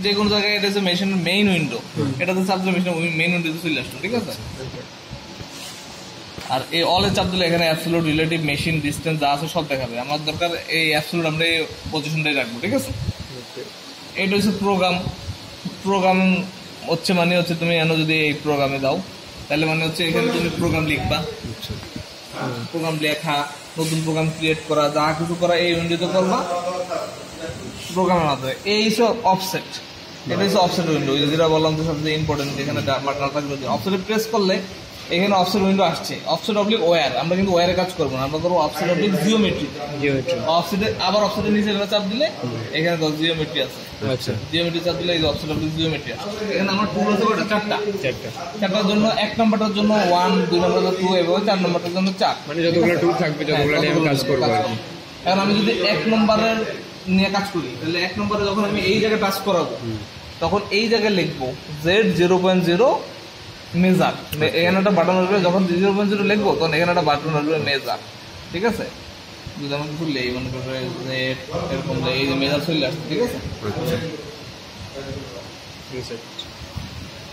যে কোনো জায়গায় এটা হচ্ছে মেশিনের মেইন উইন্ডো, এটাতে চাপ দিলে মেশিনের মেইন উইন্ডোতে চলে আসলো, ঠিক আছে। আর এই অলে চাপ দিলে এখানে অ্যাবসলিউট, রিলেটিভ, মেশিন, ডিসটেন্স যা আছে সব দেখাবে। আমার দরকার এই অ্যাবসলিউট আমরা এই পজিশনটাই রাখবো, ঠিক আছে। এটা হচ্ছে প্রোগ্রাম হচ্ছে মানে হচ্ছে তুমি এনো যদি এই প্রোগ্রামে দাও তাহলে মানে হচ্ছে এখানে তুমি প্রোগ্রাম লিখবা, প্রোগ্রাম লেখা, নতুন প্রোগ্রাম ক্রিয়েট করা, যা কিছু করা এই উইন্ডোতে করবা প্রোগ্রামের মাধ্যমে। এই সব অফসেট, এটা হচ্ছে অফসেট উইন্ডো, যেটা বললাম যে সবচেয়ে ইম্পর্টেন্ট, যেখানে অফসেটে প্রেস করলে এখানে অফসেট উইন্ডো আসছে। অফসেট অবলিক ওয়্যার, আমরা কিন্তু ওয়্যারে কাজ করবো না, আমরা করবো অফসেট অবলিক জিওমেট্রি। অফসেটে আবার অফসেটের নিচে এটা চাপ দিলে এখানে জিওমেট্রি আছে, জিওমেট্রি চাপ দিলে এই যে অফসেট অবলিক জিওমেট্রি আছে। এখানে আমার টুল আছে চারটার জন্য, 1 নম্বরটার জন্য 1, 2 নম্বরটার 2 এবং 4 নম্বরটার জন্য 4, মানে যতগুলো টুল থাকবে যতগুলো নিয়ে আমি কাজ করব। এখন আমি যদি 1 নম্বরের নিয়ে কাজ করি তাহলে 1 নম্বরে যখন আমি এই জায়গায় টাচ করাবো তখন এই জায়গায় লিখবো Z0.0 মেজার, এখানে একটা বাটন আসবে, যখন 0.0 লিখবো তখন এখানে একটা বাটন আসবে মেজার, ঠিক আছে। যদি আমার কিছু লেই মনে করবে যে এরকম এই যে মেজার চলে আসছে, ঠিক আছে,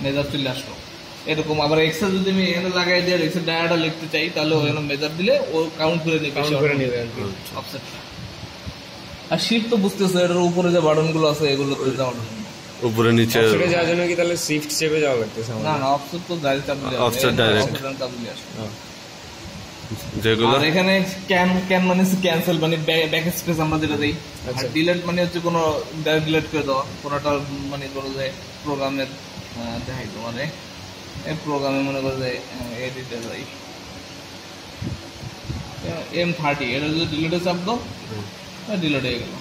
মেজার চলে আসলো এরকম। আবার এক্সেল যদি আমি এখানে লাগাই দিয়ে এক্সেল ডায়াটা লিখতে চাই তাহলে ওখানে মেজার দিলে ও কাউন্ট করে নেবে অফসেটটা। আর শিফট তো বুঝতেছে, এটার উপরে যে বাটন গুলো আছে এগুলো তো যাওয়ার জন্য, উপরে নিচে অফসেটে যাওয়ার জন্য কি তাহলে শিফট চেপে যাওয়া লাগতেছে? না না, অফসেট তো ডাইরেক্ট চাপ দিলে অফসেট ডাইরেক্ট চাপ দিলে আসে। যেগুলো আর এখানে ক্যান মানে ক্যান্সেল, মানে ব্যাক স্পেস আমরা যেটা দেই। আর ডিলিট মানে হচ্ছে কোনো ডিলিট করে দেওয়া, কোনোটা মানে ধরো যে প্রোগ্রামের দেখাই তোমার এই প্রোগ্রামে মনে করো যে এডিটে যাই M30, এটা যদি ডিলিটে চাপ দাও ডিলিট হয়ে গেল।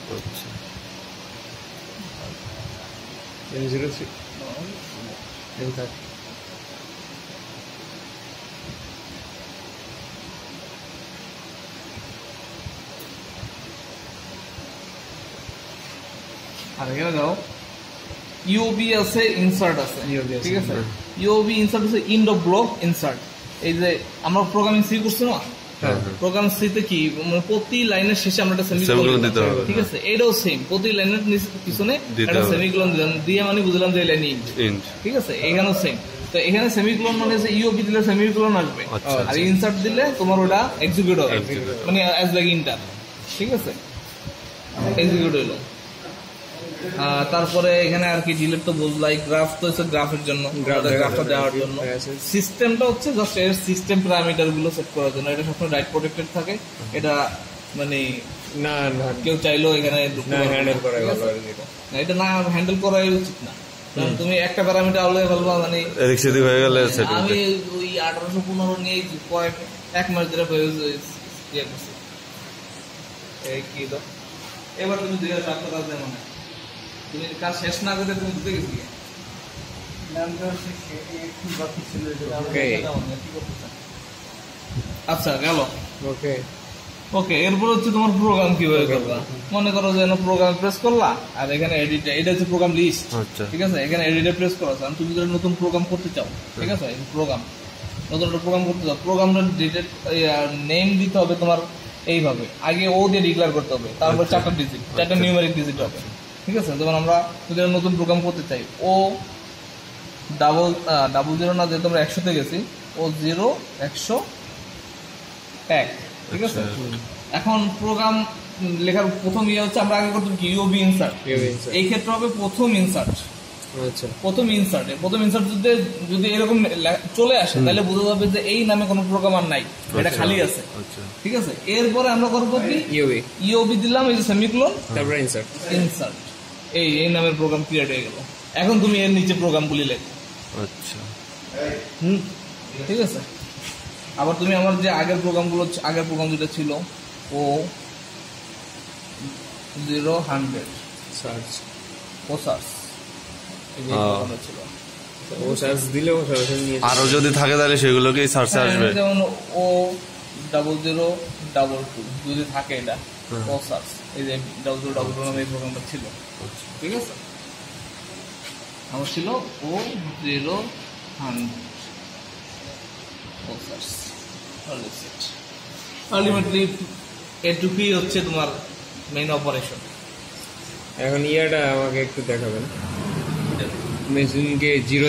M03 M30 আর এখানে যাও ইউবি আছে, ইনসার্ট আছে, ঠিক আছে। ইউবি ইনসার্ট আছে ইন্ডো ব্লক ইনসার্ট। এই যে আমরা প্রোগ্রামিং সি করছি না, প্রোগ্রাম সিতে কি প্রতি লাইনের শেষে আমরা একটা সেমিকোলন দিতে হবে, ঠিক আছে। এটাও সেম, প্রতি লাইনের পিছনে একটা সেমিকোলন দিয়ে মানে বুঝলাম যে লাইন ইন্ট, ঠিক আছে। এখানেও সেম। তো এখানে সেমিকোলন মানে ইউবি দিলে সেমিকোলন আসবে, আর ইনসার্ট দিলে তোমার ওটা এক্সিকিউট হবে, মানে অ্যাজ লাইক ইন্টার, ঠিক আছে, এক্সিকিউট হইলো। তারপরে এখানে আর কি ডিলিট তো বুঝলাই। গ্রাফ তো হচ্ছে গ্রাফের জন্য, গ্রাফটা দেওয়ার জন্য। সিস্টেমটা হচ্ছে জাস্ট এর সিস্টেম প্যারামিটার গুলো সেট করার জন্য। এটা সবসময় রাইট প্রোটেক্টেড থাকে, এটা মানে না কেউ চাইলেও এখানে হ্যান্ডেল করা না, এটা না হ্যান্ডেল করাই উচিত না। কারণ তুমি একটা প্যারামিটার আলাদা ফেলবা, মানে হয়ে গেলে আমি ওই 1815 নিয়ে কয়েক 1 মাস ধরে ইয়ে করছি এই কি তো। এবার তুমি 2007 কাজ দেয় মানে তুমি কাজ শেষ না করে তুমি ঢুকে গেছি। আচ্ছা গেল, ওকে ওকে। এরপর হচ্ছে তোমার প্রোগ্রাম কিভাবে করবা। মনে করো যে প্রোগ্রাম প্রেস করলা, আর এখানে এডিট, এটা হচ্ছে প্রোগ্রাম লিস্ট, ঠিক আছে। এখানে এডিটে প্রেস করা আছে, তুমি যদি নতুন প্রোগ্রাম করতে চাও, ঠিক আছে, প্রোগ্রাম নতুন একটা প্রোগ্রাম করতে চাও, প্রোগ্রামটা ডিটেল নেম দিতে হবে তোমার এইভাবে, আগে ও দিয়ে ডিক্লেয়ার করতে হবে, তারপর 4টা ডিজিট, 4টা নিউমেরিক ডিজিট হবে, ঠিক আছে। যেমন আমরা যদি নতুন প্রোগ্রাম করতে চাই, ও ডাবল জিরো না, যেহেতু আমরা 100-তে গেছি, ও 0 100 1, ঠিক আছে। এখন প্রোগ্রাম লেখার প্রথম ইয়ে হচ্ছে আমরা আগে করতাম কি ইউবি ইনসার্ট, এই ক্ষেত্রে হবে প্রথম ইনসার্ট। প্রথম ইনসার্ট যদি এরকম চলে আসে তাহলে বোঝা যাবে যে এই নামে কোনো প্রোগ্রাম আর নাই, এটা খালি আছে, ঠিক আছে। এরপরে আমরা করবো কি ইউবি দিলাম, এই যে সেমিকোলন, তারপরে ইনসার্ট, এই নামের প্রোগ্রাম ক্রিয়েট হয়ে গেল। এখন তুমি এর নিচে প্রোগ্রামগুলি লেখো, আচ্ছা, ঠিক আছে। আবার তুমি আমার যে আগের প্রোগ্রাম যেটা ছিল ও 0-100 সার্চ, ও সার্চ ছিল, ও সার্চ দিলে ও সরাসরি নিয়ে, আরো যদি থাকে তাহলে সেগুলোকেই সার্চে আসবে। যেমন ও 0022 যদি থাকে, এটা ও সার্চ, এই যে 0022 নামে এই প্রোগ্রামটা ছিল, ঠিক আছে। আমার ছিল ও 0-100 ও সার্চ। আলটিমেটলি এটুকুই হচ্ছে তোমার মেইন অপারেশন। এখন ইয়াটা আমাকে একটু দেখাবেন মেশিনকে জিরো